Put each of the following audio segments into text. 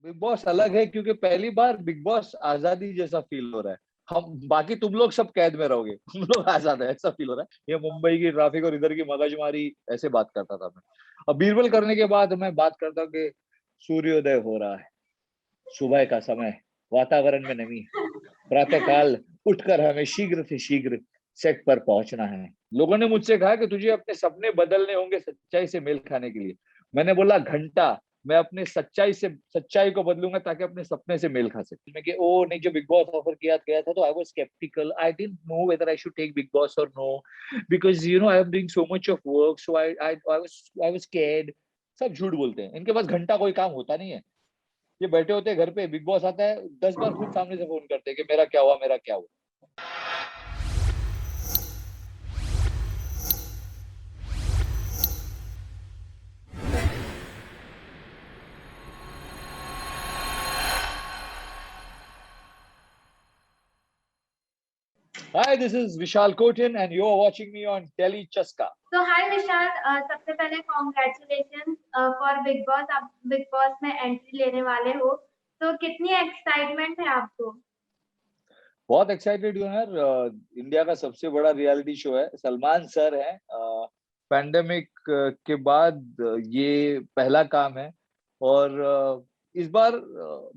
Big boss अलग है क्योंकि पहली बार बिग बॉस आजादी जैसा फील हो रहा है। हम बाकी तुम लोग सब कैद में रहोगे, तुम लोग आजाद है ऐसा फील हो रहा है। ये मुंबई की ट्रैफिक और इधर की मगजमारी, ऐसे बात करता था मैं। अब बीरबल करने के बाद मैं बात करता हूँ कि सूर्योदय हो रहा है, सुबह का समय, वातावरण में नमी, प्रातः काल उठकर हमें शीघ्र से शीघ्र सेट पर पहुंचना है। लोगों ने मुझसे कहा कि तुझे अपने सपने बदलने होंगे सच्चाई से मेल खाने के लिए। मैंने बोला घंटा, मैं अपने सच्चाई को बदलूंगा ताकि अपने सपने से मेल खा सके। मैं कि ओ नहीं, जो बिग बॉस ऑफर किया गया था तो I was sceptical, I didn't know whether I should take Bigg Boss और no, because I am doing so much of work, so I was scared. सब झूठ बोलते हैं, इनके पास घंटा कोई काम होता नहीं है। ये बैठे होते हैं घर पे, बिग बॉस आता है 10 बार खुद सामने से फोन करते हैं कि मेरा क्या हुआ, मेरा क्या हुआ। Hi, this is Vishal Kotin and you are watching me on Delhi Chaska. तो हाय विशाल, सबसे पहले कॉन्ग्रेचुलेशन फॉर बिग बॉस। आप बिग बॉस में एंट्री लेने वाले हो, तो कितनी एक्साइटमेंट है आपको? बहुत एक्साइटेड हूँ यार। इंडिया का सबसे बड़ा रियलिटी शो है, सलमान सर है। पैंडेमिक के बाद ये पहला काम है। और इस बार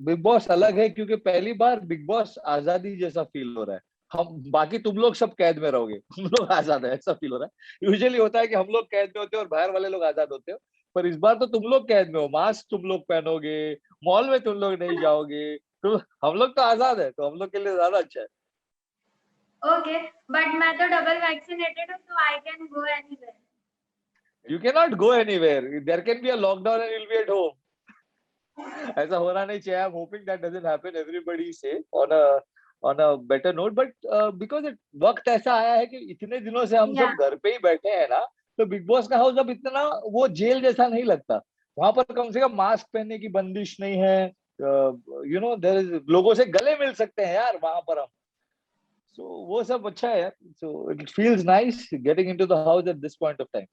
बिग बॉस अलग है क्योंकि पहली बार बिग बॉस आजादी जैसा फील हो रहा है। हम बाकी तुम लोग सब कैद में रहोगे, तुम लोग आजाद है ऐसा फील हो रहा है। यूजुअली होता है कि हम लोग कैद में होते हैं और बाहर वाले लोग आजाद होते हो, पर इस बार तो तुम लोग कैद में हो। मास्क तुम लोग पहनोगे, मॉल में तुम लोग नहीं जाओगे, तो हम लोग तो आजाद है, तो हम लोग के लिए ज्यादा अच्छा है। ओके, बट मैं तो डबल वैक्सीनेटेड हूँ, तो I can go anywhere. You cannot go anywhere. There can be a lockdown and you'll be at home. ऐसा होना नहीं चाहिए. I'm hoping that doesn't happen. Everybody is safe on a better note. But because वक्त ऐसा आया है कि इतने दिनों से हम या सब घर पे ही बैठे हैं ना, तो बिग बॉस का हाउस अब इतना वो जेल जैसा नहीं लगता। वहां पर कम से कम मास्क पहनने की बंदिश नहीं है। देयर इज, लोगों से गले मिल सकते हैं यार वहां पर हम। सो वो सब अच्छा है यार। So it feels nice getting into the house at this point of time.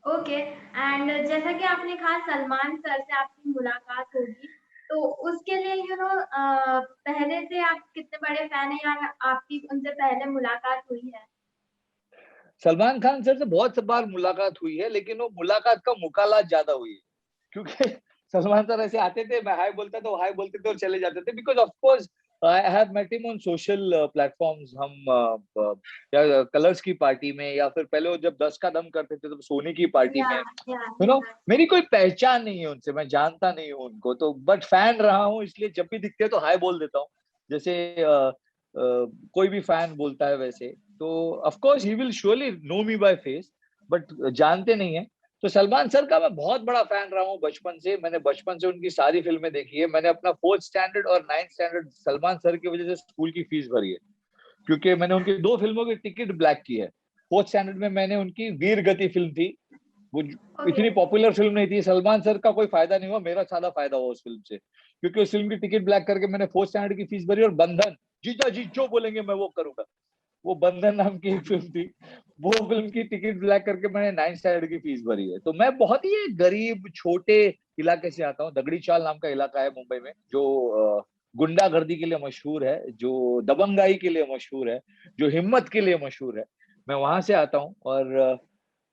Okay, and जैसा कि आपने कहा सलमान सर से आपकी मुलाकात होगी, तो उसके लिए पहले से आप कितने बड़े फैन हैं या आपकी उनसे पहले मुलाकात हुई है? सलमान खान सर से बहुत बार मुलाकात हुई है, लेकिन वो मुलाकात का मुकालात ज्यादा हुई है क्योंकि सलमान सर ऐसे आते थे, मैं हाय बोलता था, वो हाय बोलते थे और चले जाते थे। Because of course I have met him on social platforms. हम या कलर्स की पार्टी में, या फिर पहले वो जब 10 का दम करते थे तो सोनी की पार्टी या में। या या मेरी कोई पहचान नहीं है उनसे, मैं जानता नहीं हूँ उनको, तो बट फैन रहा हूँ, इसलिए जब भी दिखते हैं तो हाय बोल देता हूँ। जैसे कोई भी फैन बोलता है वैसे। तो of course he will surely know me by face, but जानते नहीं है। तो सलमान सर का मैं बहुत बड़ा फैन रहा हूँ बचपन से। मैंने बचपन से उनकी सारी फिल्में देखी है। मैंने अपना 4th स्टैंडर्ड और 9th स्टैंडर्ड सलमान सर की वजह से स्कूल की फीस भरी है, क्योंकि मैंने उनकी 2 फिल्मों की टिकट ब्लैक की है। 4th स्टैंडर्ड में मैंने उनकी वीर गति फिल्म थी, वो ओके। इतनी पॉपुलर फिल्म नहीं थी। सलमान सर का कोई फायदा नहीं हुआ, मेरा ज्यादा फायदा हुआ उस फिल्म से, क्योंकि उस फिल्म की टिकट ब्लैक करके मैंने 4th स्टैंडर्ड की फीस भरी। और बंधन, जीजा जी जो बोलेंगे मैं वो करूंगा, वो बंधन नाम की एक फिल्म थी, वो फिल्म की टिकट ब्लैक करके मैंने 9th स्टैंडर्ड की फीस भरी है। तो मैं बहुत ही गरीब छोटे इलाके से आता हूँ। दगड़ी चाल नाम का इलाका है मुंबई में, जो गुंडागर्दी के लिए मशहूर है, जो दबंगाई के लिए मशहूर है, जो हिम्मत के लिए मशहूर है। मैं वहां से आता हूँ, और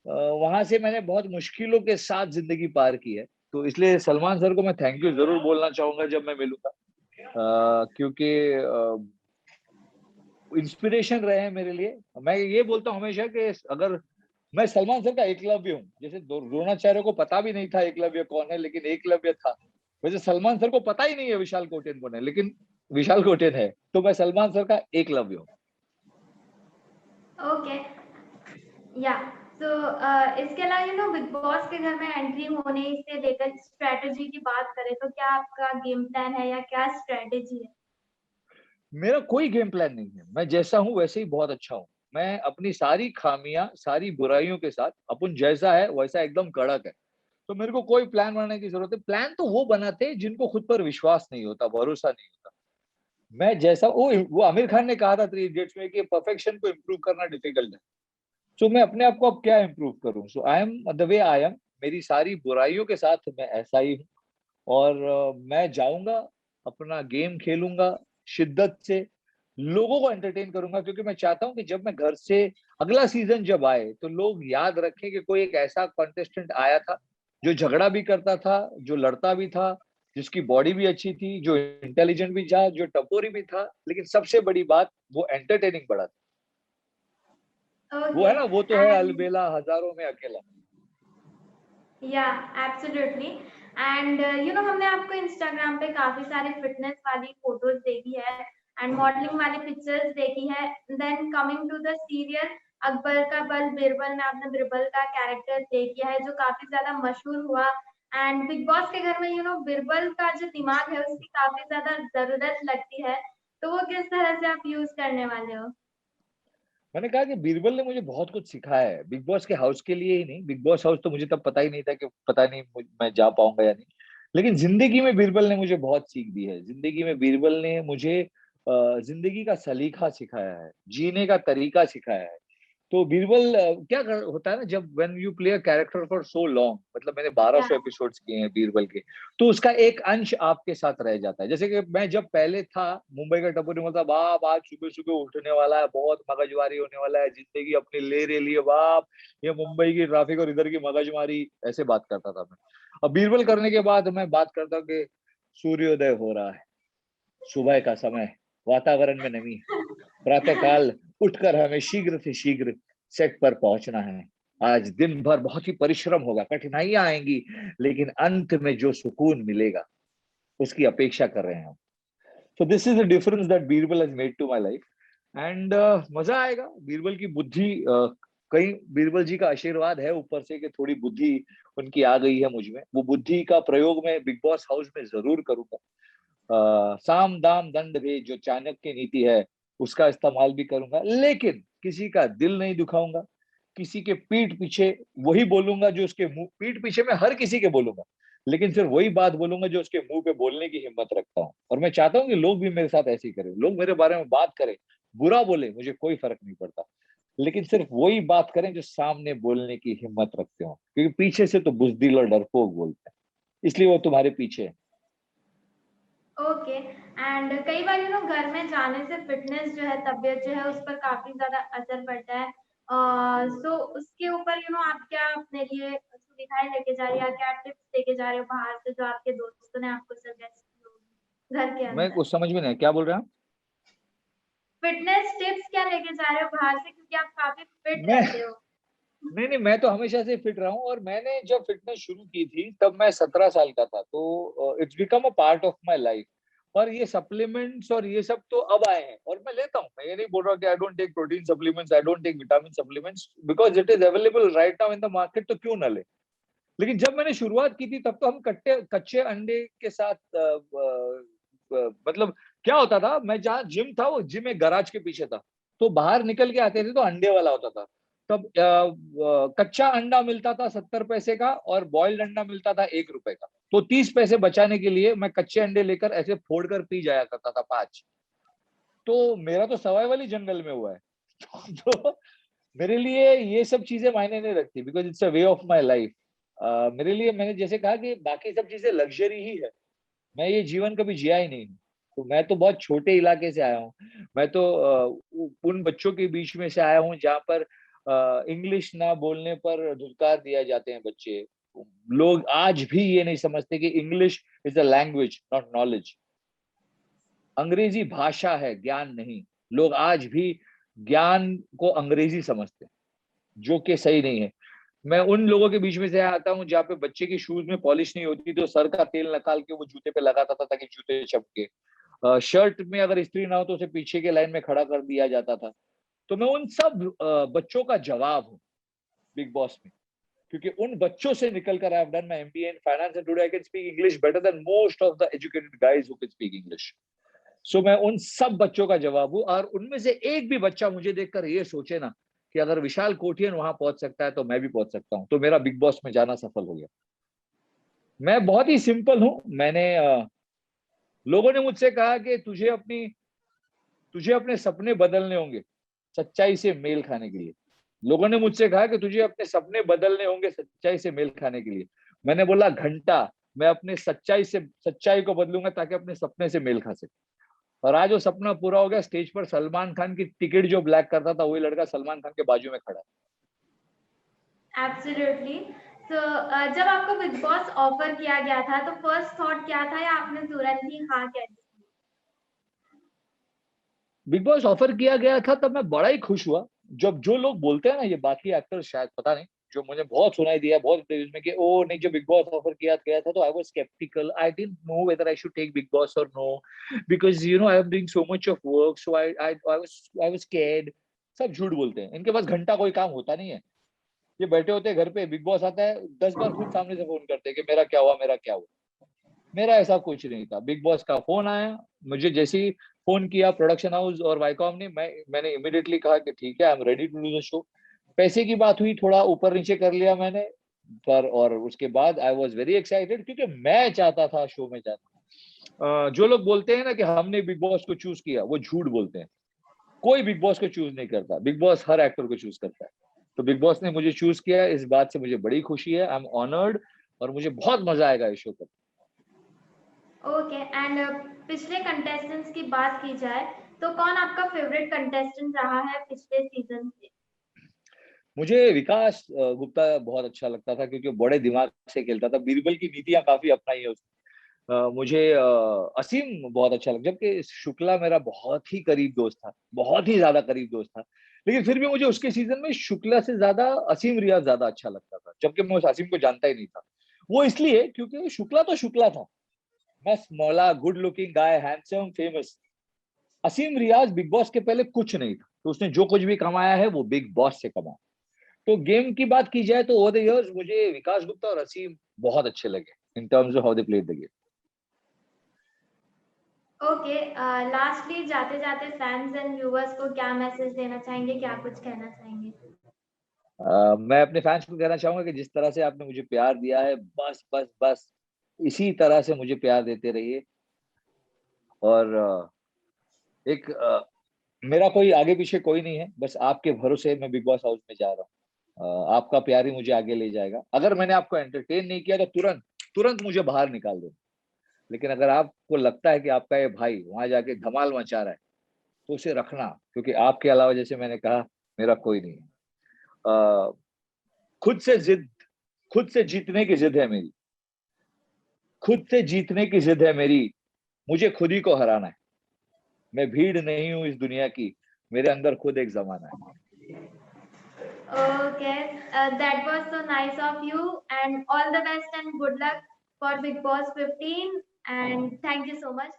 वहां से मैंने बहुत मुश्किलों के साथ जिंदगी पार की है। तो इसलिए सलमान सर को मैं थैंक यू जरूर बोलना चाहूंगा जब मैं मिलूंगा, क्योंकि इंस्पिरेशन रहे हैं मेरे लिए। मैं ये बोलता हूँ हमेशा कि अगर मैं सलमान सर का एकलव्य हूँ, जैसे द्रोणाचार्य को पता भी नहीं था एकलव्य कौन है, लेकिन एकलव्य था, वैसे सलमान सर को पता ही नहीं है विशाल कोटेन कौन है, लेकिन विशाल कोटेन है। तो मैं सलमान सर का एकलव्य हूँ। ओके, या तो इसके अलावा बिग बॉस के घर में एंट्री होने से लेकर स्ट्रेटजी की बात करें, तो क्या आपका गेम प्लान है या क्या स्ट्रेटजी है? मेरा कोई गेम प्लान नहीं है, मैं जैसा हूँ वैसे ही बहुत अच्छा हूँ। मैं अपनी सारी खामियां, सारी बुराइयों के साथ, अपन जैसा है वैसा एकदम कड़क है। तो मेरे को कोई प्लान बनाने की जरूरत है? प्लान तो वो बनाते हैं जिनको खुद पर विश्वास नहीं होता, भरोसा नहीं होता। मैं जैसा, वो आमिर खान ने कहा था 3 इडियट्स में कि परफेक्शन को इम्प्रूव करना डिफिकल्ट है। सो मैं अपने आप को अब क्या इम्प्रूव करूं? So I am the way I am. मेरी सारी बुराइयों के साथ मैं ऐसा ही हूँ, और मैं जाऊंगा, अपना गेम खेलूंगा शिद्दत से, लोगों को एंटरटेन करूंगा, क्योंकि मैं चाहता हूं कि जब मैं घर से अगला सीजन जब आए तो लोग याद रखें कि कोई एक ऐसा कंटेस्टेंट आया था जो झगड़ा भी करता था, जो लड़ता भी था, जिसकी बॉडी भी अच्छी थी, जो इंटेलिजेंट भी था, जो टपोरी भी था, लेकिन सबसे बड़ी बात वो एंटरटेनिंग बड़ा था। वो ओके है ना, वो तो है एंड अलबेला हजारों में अकेला। या एब्सोल्युटली एंड हमने आपको इंस्टाग्राम पे काफी सारे फिटनेस वाली फोटोज देखी है एंड मॉडलिंग वाली पिक्चर्स देखी है। Then coming to the serial Akbar का बल बीरबल में आपने बीरबल का कैरेक्टर प्ले किया है जो काफी ज्यादा मशहूर हुआ। एंड बिग बॉस के घर में बीरबल का जो दिमाग है उसकी काफी ज्यादा जरूरत लगती है, तो वो किस तरह से आप यूज करने वाले हो? मैंने कहा कि बीरबल ने मुझे बहुत कुछ सिखाया है, बिग बॉस के हाउस के लिए ही नहीं, बिग बॉस हाउस तो मुझे तब पता ही नहीं था कि पता नहीं मैं जा पाऊंगा या नहीं, लेकिन जिंदगी में बीरबल ने मुझे बहुत सीख दी है। जिंदगी में बीरबल ने मुझे जिंदगी का सलीका सिखाया है, जीने का तरीका सिखाया है। तो बीरबल होता है ना, जब when you play a character for so long, मतलब मैंने या 1200 एपिसोड्स किए हैं बीरबल के, तो उसका एक अंश आपके साथ रह जाता है। जैसे कि मैं जब पहले था, मुंबई का टपोरी बोलता, बाप आज सुबह सुबह उठने वाला है, बहुत मगजमारी होने वाला है, जिंदगी अपनी ले रे लिए बाप, ये मुंबई की ट्रैफिक और इधर की मगजमारी, ऐसे बात करता था मैं। अब बीरबल करने के बाद मैं बात करता हूँ कि सूर्योदय हो रहा है, सुबह का समय, वातावरण में नमी, प्रातःकाल उठकर हमें शीघ्र से शीघ्र सेट पर पहुंचना है। आज दिन भर बहुत ही परिश्रम होगा, कठिनाइयां आएंगी, लेकिन अंत में जो सुकून मिलेगा उसकी अपेक्षा कर रहे हैं हम। So this is the difference that Birbal has made to my life. And मजा आएगा। बीरबल की बुद्धि, कहीं बीरबल जी का आशीर्वाद है ऊपर से कि थोड़ी बुद्धि उनकी आ गई है मुझ में, वो बुद्धि का प्रयोग मैं बिग बॉस हाउस में जरूर करूंगा। साम दाम दंड भेद जो चाणक्य नीति है उसका इस्तेमाल भी करूंगा, लेकिन किसी का दिल नहीं दुखाऊंगा, किसी के पीठ पीछे वही बोलूंगा जो उसके मुंह, पीठ पीछे मैं हर किसी के बोलूंगा, लेकिन सिर्फ वही बात बोलूंगा जो उसके मुंह पे बोलने की हिम्मत रखता हूँ। और मैं चाहता हूँ कि लोग भी मेरे साथ ऐसे ही करें, लोग मेरे बारे में बात करें, बुरा बोले, मुझे कोई फर्क नहीं पड़ता, लेकिन सिर्फ वही बात करें जो सामने बोलने की हिम्मत रखते हो, क्योंकि पीछे से तो बुजदिल और डरपोक बोलते हैं, इसलिए वो तुम्हारे पीछे है। ओके एंड कई बार घर में जाने से फिटनेस जो है तबीयत जो है उस पर काफी ज्यादा असर पड़ता है। सो उसके ऊपर आप क्या अपने लिए सुविधाएं लेके जा रहे हो या क्या टिप्स लेके जा रहे हो बाहर से जो आपके दोस्तों ने आपको सजेस्ट की होगी घर के मैं अंदर? कुछ समझ में नहीं, क्या बोल रहे हैं आप? फिटनेस टिप्स क्या लेके जा रहे हो बाहर से क्योंकि आप काफी फिट मैं रहते हो? नहीं नहीं, मैं तो हमेशा से फिट रहा हूँ, और मैंने जब फिटनेस शुरू की थी तब मैं 17 साल का था, तो it's become a part of my life. और ये सप्लीमेंट्स और ये सब तो अब आए हैं और मैं लेता हूँ, मैं ये नहीं बोल रहा कि I don't take protein supplements, I don't take vitamin supplements, because it is available right now in the market, तो क्यों ना ले। लेकिन जब मैंने शुरुआत की थी तब तो हम कट्टे कच्चे अंडे के साथ मतलब क्या होता था, मैं जहाँ जिम था वो जिम एक गराज के पीछे था, तो बाहर निकल के आते थे तो अंडे वाला होता था। तब कच्चा अंडा मिलता था 70 पैसे का और बॉइल्ड अंडा मिलता था 1 रुपए का, तो 30 पैसे बचाने के लिए मैं कच्चे अंडे लेकर ऐसे फोड़ कर पी जाया करता था 5। तो मेरा तो सर्वाइवल ही जंगल में हुआ है। तो मेरे लिए ये सब चीजें मायने नहीं रखती, because it's a way of my life. मेरे लिए, मैंने जैसे कहा कि बाकी सब चीजें लग्जरी ही है, मैं ये जीवन कभी जिया ही नहीं। तो मैं तो बहुत छोटे इलाके से आया हूँ, मैं तो उन बच्चों के बीच में से आया हूँ जहाँ पर इंग्लिश ना बोलने पर धुतकार दिया जाते हैं बच्चे। लोग आज भी ये नहीं समझते कि English is a language not knowledge. अंग्रेजी भाषा है, ज्ञान नहीं। लोग आज भी ज्ञान को अंग्रेजी समझते हैं, जो कि सही नहीं है। मैं उन लोगों के बीच में से आता हूँ जहाँ पे बच्चे के शूज में पॉलिश नहीं होती तो सर का तेल निकाल के वो जूते पे लगाता था ताकि जूते चमके। शर्ट में अगर इस्त्री ना हो तो उसे पीछे के लाइन में खड़ा कर दिया जाता था। तो मैं उन सब बच्चों का जवाब हूँ बिग बॉस में, क्योंकि उन बच्चों से निकल कर I have done my MBA in finance and today I can speak English better than most of the educated guys who can speak English. So मैं उन सब बच्चों का जवाब हूँ, और उनमें से एक भी बच्चा मुझे देखकर ये सोचे ना कि अगर विशाल कोठियन वहां पहुंच सकता है तो मैं भी पहुंच सकता हूँ, तो मेरा बिग बॉस में जाना सफल हो गया। मैं बहुत ही सिंपल हूँ। लोगों ने मुझसे कहा कि तुझे अपने सपने बदलने होंगे सच्चाई से मेल खाने के लिए। लोगों ने मुझसे कहा कि तुझे अपने सपने बदलने होंगे सच्चाई से मेल खाने के लिए। मैंने बोला घंटा मैं अपने सच्चाई को बदलूंगा ताकि अपने सपने से मेल खा सके। और आज वो सपना पूरा हो गया। स्टेज पर सलमान खान की टिकट जो ब्लैक करता था, वही लड़का सलमान खान के बाजू में खड़ा है। एब्सोल्युटली। तो जब आपको बिग बॉस ऑफर किया गया था तो फर्स्ट थॉट क्या था, या आपने तुरंत ही हाँ कह दी? बिग बॉस ऑफर किया गया था तब मैं बड़ा ही खुश हुआ। जब जो लोग बोलते हैं ना, ये बाकी एक्टर्स शायद पता नहीं, जो मुझे बहुत सुनाई दिया बहुत इंटरव्यूज में कि ओ नहीं, जो बिग बॉस ऑफर किया गया था तो I was sceptical, I didn't know whether I should take Bigg Boss और no, because you know I am doing so much of work, so I was scared. सब झूठ बोलते हैं, इनके पास घंटा कोई काम होता नहीं है। ये बैठे होते हैं घर पे, बिग बॉस आता है 10 बार खुद सामने से फोन करते हैं कि मेरा क्या हुआ, मेरा क्या हुआ। मेरा ऐसा कुछ नहीं था। बिग बॉस का फोन आया, मुझे जैसे ही फोन किया प्रोडक्शन हाउस और वाईकॉम ने, मैंने इमीडिएटली कहा कि ठीक है, I am ready to do the show. पैसे की बात हुई, थोड़ा ऊपर नीचे कर लिया मैंने, पर और उसके बाद आई वाज वेरी एक्साइटेड क्योंकि मैं चाहता था शो में जाना। जो लोग बोलते हैं ना कि हमने बिग बॉस को चूज किया, वो झूठ बोलते हैं। कोई बिग बॉस को चूज नहीं करता, बिग बॉस हर एक्टर को चूज करता है। तो बिग बॉस ने मुझे चूज किया, इस बात से मुझे बड़ी खुशी है, आई एम ऑनर्ड। और मुझे बहुत मजा आएगा इस शो पर। ओके। एंड पिछले कंटेस्टेंट्स की बात की जाए तो कौन आपका फेवरेट कंटेस्टेंट रहा है पिछले सीजन से? मुझे विकास गुप्ता बहुत अच्छा लगता था क्योंकि बड़े दिमाग से खेलता था, बीरबल की नीतियां काफी अपनाई है उसने। मुझे असीम बहुत अच्छा लगा, जबकि शुक्ला मेरा बहुत ही करीब दोस्त था, बहुत ही ज्यादा करीब दोस्त था। लेकिन फिर भी मुझे उसके सीजन में शुक्ला से ज्यादा असीम रियाज ज्यादा अच्छा लगता था, जबकि मैं उस असीम को जानता ही नहीं था। वो इसलिए क्योंकि शुक्ला तो शुक्ला था, मस्त मौला, good looking guy, handsome, famous. Asim Riaz Bigg Boss के पहले कुछ नहीं था, तो उसने जो कुछ भी कमाया है वो बिग बॉस से कमाया। तो गेम की बात की जाए तो ओवर द इयर्स मुझे विकास गुप्ता और असीम बहुत अच्छे लगे in terms of how they played the game. Okay. Lastly जाते जाते फैंस एंड व्यूअर्स को क्या मैसेज देना चाहेंगे, क्या कुछ कहना चाहेंगे? मैं अपने फैंस को कहना चाहूंगा कि जिस तरह से आपने मुझे प्यार दिया है, बस बस बस इसी तरह से मुझे प्यार देते रहिए। और एक मेरा कोई आगे पीछे कोई नहीं है, बस आपके भरोसे मैं बिग बॉस हाउस में जा रहा हूँ। आपका प्यार ही मुझे आगे ले जाएगा। अगर मैंने आपको एंटरटेन नहीं किया तो तुरंत तुरंत मुझे बाहर निकाल दो। लेकिन अगर आपको लगता है कि आपका ये भाई वहां जाके धमाल मचा रहा है, तो उसे रखना, क्योंकि आपके अलावा जैसे मैंने कहा मेरा कोई नहीं है। अ, खुद से जिद खुद से जीतने की जिद है मेरी, खुद से जीतने की जिद है मेरी। मुझे खुद ही को हराना है। मैं भीड़ नहीं हूं इस दुनिया की, मेरे अंदर खुद एक जमाना है। Okay, that was so nice of you, and all the best and good luck for Big Boss 15. And thank you so much.